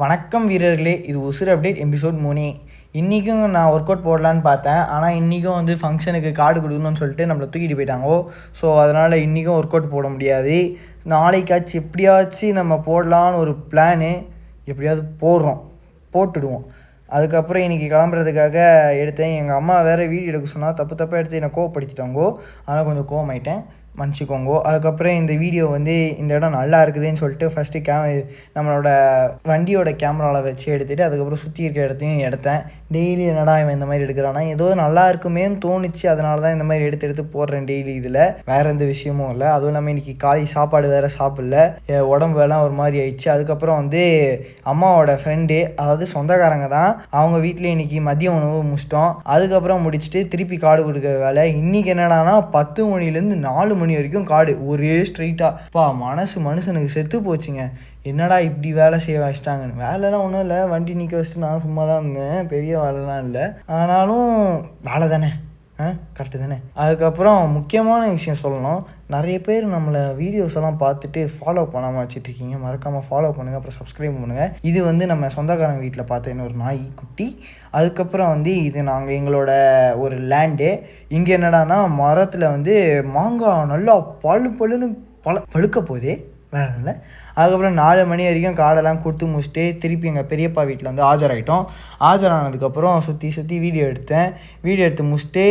வணக்கம் வீரர்களே, இது உசுர் அப்டேட் எபிசோட் 3. இன்றைக்கும் நான் ஒர்க் அவுட் போடலான்னு பார்த்தேன். ஆனால் இன்றைக்கும் வந்து ஃபங்க்ஷனுக்கு கார்டு கொடுக்கணும்னு சொல்லிட்டு நம்மளை தூக்கிட்டு போயிட்டாங்கோ. ஸோ அதனால் இன்றைக்கும் ஒர்க் அவுட் போட முடியாது. நாளைக்காச்சும் எப்படியாச்சும் நம்ம போடலான்னு ஒரு பிளானு. எப்படியாவது போட்டுடுவோம். அதுக்கப்புறம் இன்றைக்கி கிளம்புறதுக்காக எடுத்தேன். எங்கள் அம்மா வேறு வீடியோ எடுக்க சொன்னால் தப்பாக எடுத்து என்னை கோவப்படுத்திட்டாங்கோ. அதனால் கொஞ்சம் கோவமாயிட்டேன், மன்னிச்சிக்கோங்கோ. அதுக்கப்புறம் இந்த வீடியோ வந்து இந்த இடம் நல்லா இருக்குதுன்னு சொல்லிட்டு ஃபஸ்ட்டு நம்மளோட வண்டியோட கேமராவில் வச்சு எடுத்துகிட்டு அதுக்கப்புறம் சுற்றி இருக்கிற இடத்தையும் எடுத்தேன். டெய்லி என்னடா இவன் இந்த மாதிரி எடுக்கிறான்னா ஏதோ நல்லா இருக்குமேன்னு தோணுச்சு. அதனால தான் இந்த மாதிரி எடுத்து போடுறேன் டெய்லி. இதில் வேறு எந்த விஷயமும் இல்லை. அதுவும் இல்லாமல் இன்றைக்கி காலை சாப்பாடு வேறு சாப்பிடல, உடம்பு எல்லாம் ஒரு மாதிரி ஆயிடுச்சு. அதுக்கப்புறம் வந்து அம்மாவோட ஃப்ரெண்டு, அதாவது சொந்தக்காரங்க தான், அவங்க வீட்டில் இன்றைக்கி மதிய உணவு முடிச்சிட்டோம். அதுக்கப்புறம் முடிச்சுட்டு திருப்பி கார்டு கொடுக்குற வேலை. இன்றைக்கி என்னடானா 10 மணிலேருந்து 4 மணி வரைக்கும் கார்டு ஒரே ஸ்ட்ரைட்டாக. மனுஷனுக்கு செத்து போச்சுங்க. என்னடா இப்படி வேலை செய்ய வச்சிட்டாங்கன்னு. வேலைலாம் ஒன்றும் இல்லை, வண்டி நிற்க வச்சுட்டு நான் சும்மா தான் இருந்தேன். பெரிய வேலைலாம் இல்லை, ஆனாலும் வேலை தானே, கரெக்டு தானே. அதுக்கப்புறம் முக்கியமான விஷயம் சொல்லணும். நிறைய பேர் நம்மளை வீடியோஸ் எல்லாம் பார்த்துட்டு ஃபாலோ பண்ணாமல் வச்சுட்ருக்கீங்க. மறக்காமல் ஃபாலோ பண்ணுங்கள், அப்புறம் சப்ஸ்கிரைப் பண்ணுங்கள். இது வந்து நம்ம சொந்தக்காரங்க வீட்டில் பார்த்த இன்னொரு நாய் குட்டி. அதுக்கப்புறம் வந்து இது நாங்கள் எங்களோட ஒரு லேண்டு. இங்கே என்னடானா மரத்தில் வந்து மாங்காய் நல்லா பழுன்னு பழுக்க போதே, வேறு இல்லை. அதுக்கப்புறம் 4 மணி வரைக்கும் கார்டெல்லாம் கொடுத்து முடிச்சுட்டு திருப்பி எங்கள் பெரியப்பா வீட்டில் வந்து ஆஜரானதுக்கப்புறம் சுற்றி வீடியோ எடுத்து முடிச்சுட்டு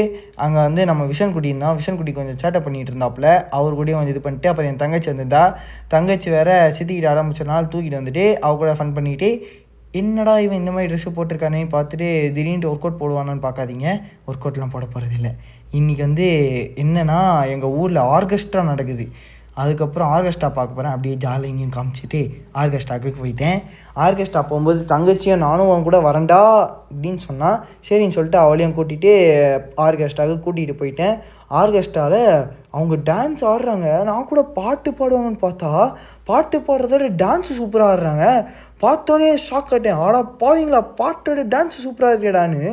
அங்கே வந்து நம்ம விஷன்குட்டி கொஞ்சம் சேட்டை பண்ணிகிட்டு இருந்தாப்புல. அவர் கூடயும் கொஞ்சம் இது பண்ணிட்டு, அப்புறம் என் தங்கச்சி வந்திருந்தா. தங்கச்சி வேறு சித்திக்கிட்ட ஆரம்பிச்சனால தூக்கிட்டு வந்துட்டு அவ கூட ஃபன் பண்ணிக்கிட்டு, என்னடா இவன் இந்த மாதிரி ட்ரெஸ்ஸு போட்டிருக்கானே பார்த்துட்டு திடீர்னு ஒர்க் அவுட் போடுவானான்னு பார்க்காதீங்க. ஒர்க் அவுட்லாம் போட போகிறதில்ல. இன்றைக்கி வந்து என்னென்னா எங்கள் ஊரில் ஆர்கெஸ்ட்ரா நடக்குது. அதுக்கப்புறம் ஆர்கெஸ்ட்ரா பார்க்க போகிறேன். அப்படியே ஜாலியாக இங்கேயும் காமிச்சிட்டு ஆர்கெஸ்ட்ராவுக்கு போயிட்டேன். ஆர்கெஸ்ட்ரா போகும்போது தங்கச்சியும் நானும் அவன் கூட வரண்டா அப்படின்னு சொன்னால் சரின்னு சொல்லிட்டு அவளையும் கூட்டிகிட்டு ஆர்கெஸ்ட்ராவுக்கு கூட்டிகிட்டு போயிட்டேன். ஆர்கெஸ்ட்ராவில் அவங்க டான்ஸ் ஆடுறாங்க. நான் கூட பாட்டு பாடுவாங்கன்னு பார்த்தா பாட்டு பாடுறதோட டான்ஸு சூப்பராக ஆடுறாங்க. பார்த்தோன்னே ஷாக் ஆகிட்டேன். ஆடா பாவீங்களா, பாட்டோட டான்ஸு சூப்பராக இருக்கேடான்னு.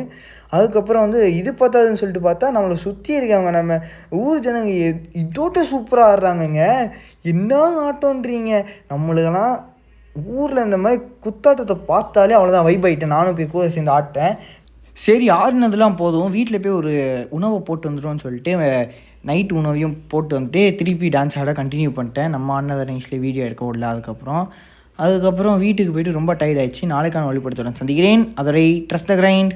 அதுக்கப்புறம் வந்து இது பார்த்தாதுன்னு சொல்லிட்டு பார்த்தா நம்மளை சுற்றி இருக்காங்க நம்ம ஊர் ஜனங்க இதோட்ட சூப்பராக ஆடுறாங்கங்க. என்ன ஆட்டோன்றீங்க. நம்மளுக்கெல்லாம் ஊரில் இந்த மாதிரி குத்தாட்டத்தை பார்த்தாலே அவ்வளோதான் வைப் ஆகிட்டேன். நானும் போய் கூட சேர்ந்து ஆட்டேன். சரி, ஆடினதுலாம் போதும், வீட்டில் போய் ஒரு உணவை போட்டு வந்துடும்னு சொல்லிட்டு நைட்டு உணவையும் போட்டு வந்துட்டு திருப்பி டான்ஸ் ஆட கண்டினியூ பண்ணிட்டேன். நம்ம ஆடினதை நைஸில் வீடியோ எடுக்க விடல. அதுக்கப்புறம் வீட்டுக்கு போய்ட்டு ரொம்ப டயர்ட் ஆகிடுச்சு. நாளைக்கான வழிபடுத்துடன் சந்திக்கிறேன். அதரை ட்ரஸ்ட் த கிரைண்ட்.